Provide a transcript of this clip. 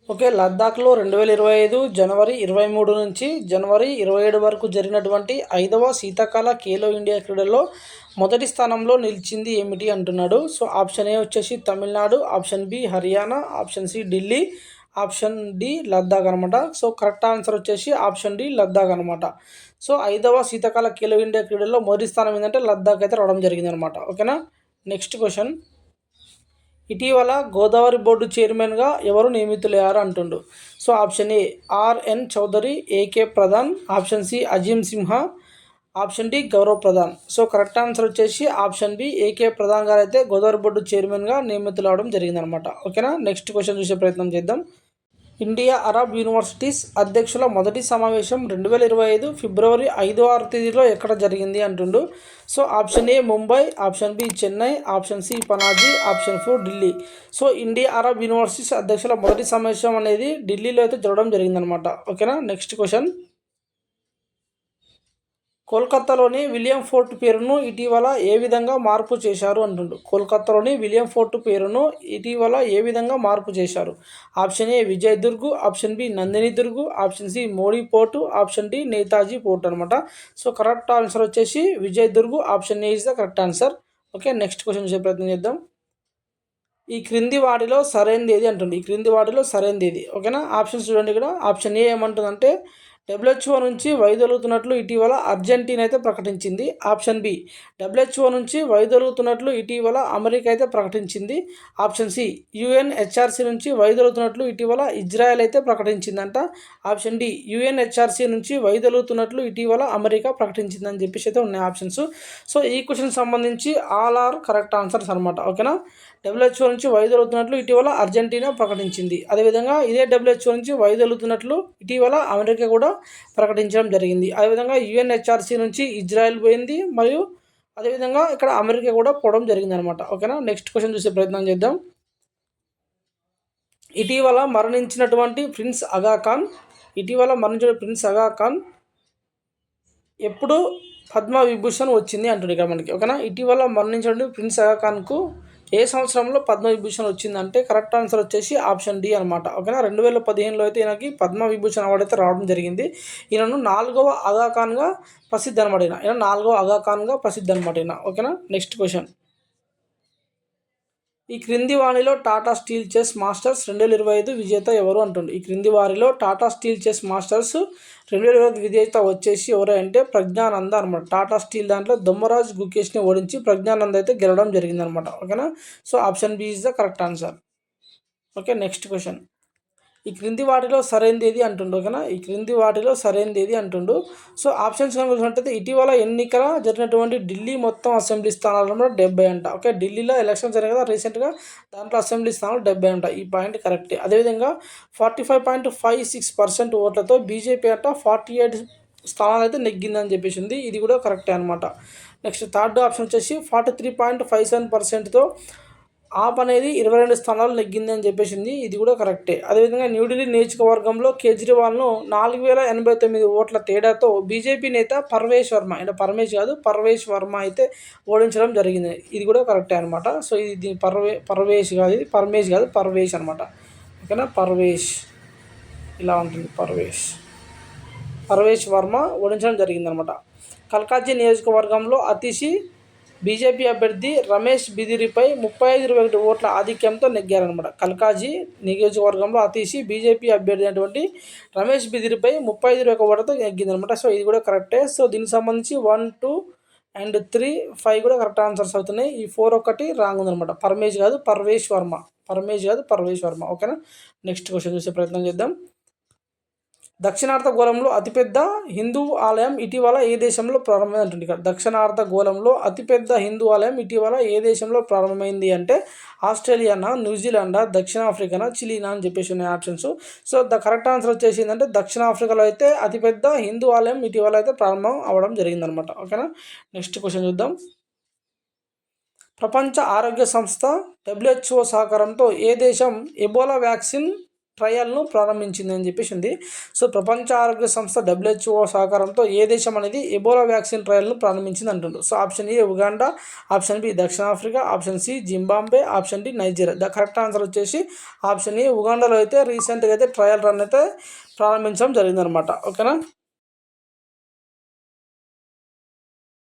Okay. లద్దాఖ్‌లో 2025 జనవరి 23 నుంచి జనవరి 27 వరకు జరిగినటువంటి 5వ శీతాకాల ఖేలో ఇండియా క్రీడల్లో మొదటి స్థానంలో నిలిచింది ఏమిటి అంటున్నాడు. సో, ఆప్షన్ ఏ వచ్చేసి Tamil Nadu, option B Haryana, option C Delhi, option D Ladakh అనమాట. సో, కరెక్ట్ ఆన్సర్ వచ్చేసి ఆప్షన్ డి లద్దాఖ్ అనమాట. సో, 5వ శీతాకాల ఖేలో ఇండియా క్రీడల్లో మొదటి స్థానం ఏంటంటే లద్దాఖ్ అయితే రావడం జరిగిందనమాట. ఓకేనా. Next question. ఇటీవల గోదావరి బోర్డు చైర్మన్గా ఎవరు నియమితులయ్యారు అంటుండు. So, option A R N Chaudhary, A K Pradhan, option C Azeem Simha, option D Gaurav Pradhan. So, correct answer వచ్చేసి option B A K Pradhan garu అయితే గోదావరి బోర్డు చైర్మన్గా నియమితులవడం జరిగిందనమాట. ఓకేనా. నెక్స్ట్ క్వశ్చన్ చూసే ప్రయత్నం చేద్దాం. ఇండియా అరబ్ యూనివర్సిటీస్ అధ్యక్షుల మొదటి సమావేశం 2025 ఫిబ్రవరి 5-6 తేదీలో ఎక్కడ జరిగింది అంటుండు. So, option A Mumbai, option B Chennai, option C Panaji, option 4 Delhi. So, India Arab universities అధ్యక్షుల మొదటి సమావేశం అనేది ఢిల్లీలో అయితే జరగడం జరిగిందనమాట. ఓకేనా. Next question. కోల్కతాలోని విలియం ఫోర్ట్ పేరును ఇటీవల ఏ విధంగా మార్పు చేశారు అంటుండు. కోల్కతాలోని విలియం ఫోర్ట్ పేరును ఇటీవల ఏ విధంగా మార్పు చేశారు. Option A Vijay Durg, option B Nandini Durg, option C Modi port, option D Netaji port అనమాట. సో, కరెక్ట్ ఆన్సర్ వచ్చేసి Vijay Durg, option A is the correct answer. Okay. Next question చూసే ప్రయత్నం చేద్దాం. ఈ క్రింది వాటిలో సరైనది ఏది అంటుంది. ఈ క్రింది వాటిలో సరైనది ఏది. ఓకేనా. ఆప్షన్స్ చూడండి ఇక్కడ. ఆప్షన్ ఏ ఏమంటుందంటే డబ్ల్యూహెచ్ఓ నుంచి వైదొలుగుతున్నట్లు ఇటీవల అర్జెంటీనా అయితే ప్రకటించింది. ఆప్షన్ బి డబ్ల్యూహెచ్ఓ నుంచి వైదొలుగుతున్నట్లు ఇటీవల అమెరికా అయితే ప్రకటించింది. ఆప్షన్ సి యుఎన్హెచ్ఆర్సీ నుంచి వైదొలుగుతున్నట్లు ఇటీవల ఇజ్రాయెల్ అయితే ప్రకటించిందంట. ఆప్షన్ డి యుఎన్హెచ్ఆర్సీ నుంచి వైదొలుగుతున్నట్లు ఇటీవల అమెరికా ప్రకటించిందని చెప్పేసి అయితే ఉన్నాయి ఆప్షన్స్. సో, ఈ క్వశ్చన్ సంబంధించి ఆల్ ఆర్ కరెక్ట్ ఆన్సర్స్ అనమాట. ఓకేనా. డబ్ల్యూహెచ్ఓ నుంచి వైదొలుగుతున్నట్లు ఇటీవల అర్జెంటీనా ప్రకటించింది. అదేవిధంగా ఇదే డబ్ల్యూహెచ్ఓ నుంచి వైదొలుగుతున్నట్లు ఇటీవల అమెరికా కూడా ప్రకటించడం జరిగింది. అదేవిధంగా యుఎన్హెచ్ఆర్సీ నుంచి ఇజ్రాయెల్ పోయింది మరియు అదేవిధంగా ఇక్కడ అమెరికా కూడా పోవడం జరిగిందనమాట. ఓకేనా. నెక్స్ట్ క్వశ్చన్ చూసే ప్రయత్నం చేద్దాం. ఇటీవల మరణించినటువంటి ప్రిన్స్ అగా ఖాన్ ఎప్పుడు పద్మవిభూషణ్ వచ్చింది అంటుంది ఇక్కడ మనకి. ఓకేనా. ఇటీవల మరణించినటువంటి ప్రిన్స్ అగా ఖాన్కు ఏ సంవత్సరంలో పద్మవిభూషణ్ వచ్చిందంటే కరెక్ట్ ఆన్సర్ వచ్చేసి ఆప్షన్ డి అనమాట. ఓకేనా. 2015లో అయితే ఈయనకి పద్మవిభూషణ్ అవార్డు అయితే రావడం జరిగింది. ఈయనను 4వ ఆగా ఖాన్గా ప్రసిద్ధి అనమాట. ఈయన 4వ ఆగా ఖాన్గా ప్రసిద్ధి అనమాట ఈయన. ఓకేనా. Next question. ఈ క్రింది వారిలో టాటా స్టీల్ చెస్ మాస్టర్స్ 2025 విజేత ఎవరు అంటుంది. ఈ క్రింది వారిలో టాటా స్టీల్ చెస్ మాస్టర్స్ 2025 విజేత వచ్చేసి ఎవరు అంటే ప్రజ్ఞానంద అనమాట. టాటా స్టీల్ దాంట్లో దొమ్మరాజ్ గుకేష్ని ఓడించి ప్రజ్ఞానంద అయితే గెలవడం జరిగిందనమాట. ఓకేనా. So, option B is the correct answer. Okay. Next question. ఈ క్రింది వాటిలో సరైనది ఏది అంటుండు. ఓకేనా. ఈ క్రింది వాటిలో సరైనది ఏది అంటుండు. సో, ఆప్షన్స్ కనుక ఇటీవల ఎన్నికల జరిగినటువంటి ఢిల్లీ మొత్తం అసెంబ్లీ స్థానాలలో 70 అంట. ఓకే. ఢిల్లీలో ఎలక్షన్ జరిగింది కదా రీసెంట్గా, దాంట్లో అసెంబ్లీ స్థానాలు 70 అంట. ఈ పాయింట్ కరెక్టే. అదేవిధంగా 45.56% ఓట్లతో బీజేపీ అంట 48 స్థానాలు అయితే నెగ్గిందని చెప్పేసింది. ఇది కూడా కరెక్టే అనమాట. నెక్స్ట్ థర్డ్ ఆప్షన్ వచ్చేసి 43.57%తో ఆప్ అనేది 22 స్థానాలు నెగ్గింది అని చెప్పేసింది. ఇది కూడా కరెక్టే. అదేవిధంగా న్యూఢిల్లీ నియోజకవర్గంలో కేజ్రీవాల్ను 4089 ఓట్ల తేడాతో బీజేపీ నేత పర్వేష్ వర్మ, అంటే పర్వేష్ వర్మ అయితే ఓడించడం జరిగింది. ఇది కూడా కరెక్టే అనమాట. సో, ఇది పర్వేష్ కాదు, ఇది పర్వేష్ అనమాట. ఓకేనా. పర్వేష్ ఇలా ఉంటుంది. పర్వేష్ వర్మ ఓడించడం జరిగిందనమాట. కల్కాజీ నియోజకవర్గంలో అతిశి బీజేపీ అభ్యర్థి రమేష్ బిదిరిపై 35-21 ఓట్ల ఆధిక్యంతో నెగ్గారనమాట. కల్కాజీ నియోజకవర్గంలో అతిశి బీజేపీ అభ్యర్థి అయినటువంటి రమేష్ బిదిరిపై 35-21 ఓట్లతో నెగ్గిందనమాట. సో, ఇది కూడా కరెక్టే. సో, దీనికి సంబంధించి 1, 2 అండ్ 3, 5 కూడా కరెక్ట్ ఆన్సర్స్ అవుతున్నాయి. ఈ 4 ఒకటి రాంగ్ ఉందనమాట. పర్వేష్ వర్మ. ఓకేనా. నెక్స్ట్ క్వశ్చన్ చూసే ప్రయత్నం చేద్దాం. దక్షిణార్ధగోళంలో అతిపెద్ద హిందూ ఆలయం ఇటీవల ఏ దేశంలో ప్రారంభమైంది అంటుంది. దక్షిణార్ధగోళంలో అతిపెద్ద హిందూ ఆలయం ఇటీవల ఏ దేశంలో ప్రారంభమైంది అంటే ఆస్ట్రేలియానా, న్యూజిలాండా, దక్షిణాఫ్రికానా, చిలీనా అని చెప్పేసి ఉన్నాయి options. So, the correct answer వచ్చేసి ఏంటంటే దక్షిణాఫ్రికాలో అయితే అతిపెద్ద హిందూ ఆలయం ఇటీవల అయితే ప్రారంభం అవ్వడం జరిగిందనమాట. ఓకేనా. నెక్స్ట్ క్వశ్చన్ చూద్దాం. ప్రపంచ ఆరోగ్య సంస్థ WHO సహకారంతో ఏ దేశం ఎబోలా వ్యాక్సిన్ ట్రయల్ను ప్రారంభించింది అని చెప్పేసి ఉంది. సో ప్రపంచ ఆరోగ్య సంస్థ WHO సహకారంతో ఏ దేశం అనేది ఎబోలా వ్యాక్సిన్ ట్రయల్ను ప్రారంభించింది అంటుండ్రు. So option A Uganda, option B దక్షిణాఫ్రికా, option C Zimbabwe, option D Nigeria. The correct answer వచ్చేసి ఆప్షన్ ఏ ఉగాండాలో అయితే రీసెంట్గా అయితే ట్రయల్ రన్ అయితే ప్రారంభించడం జరిగిందనమాట. ఓకేనా.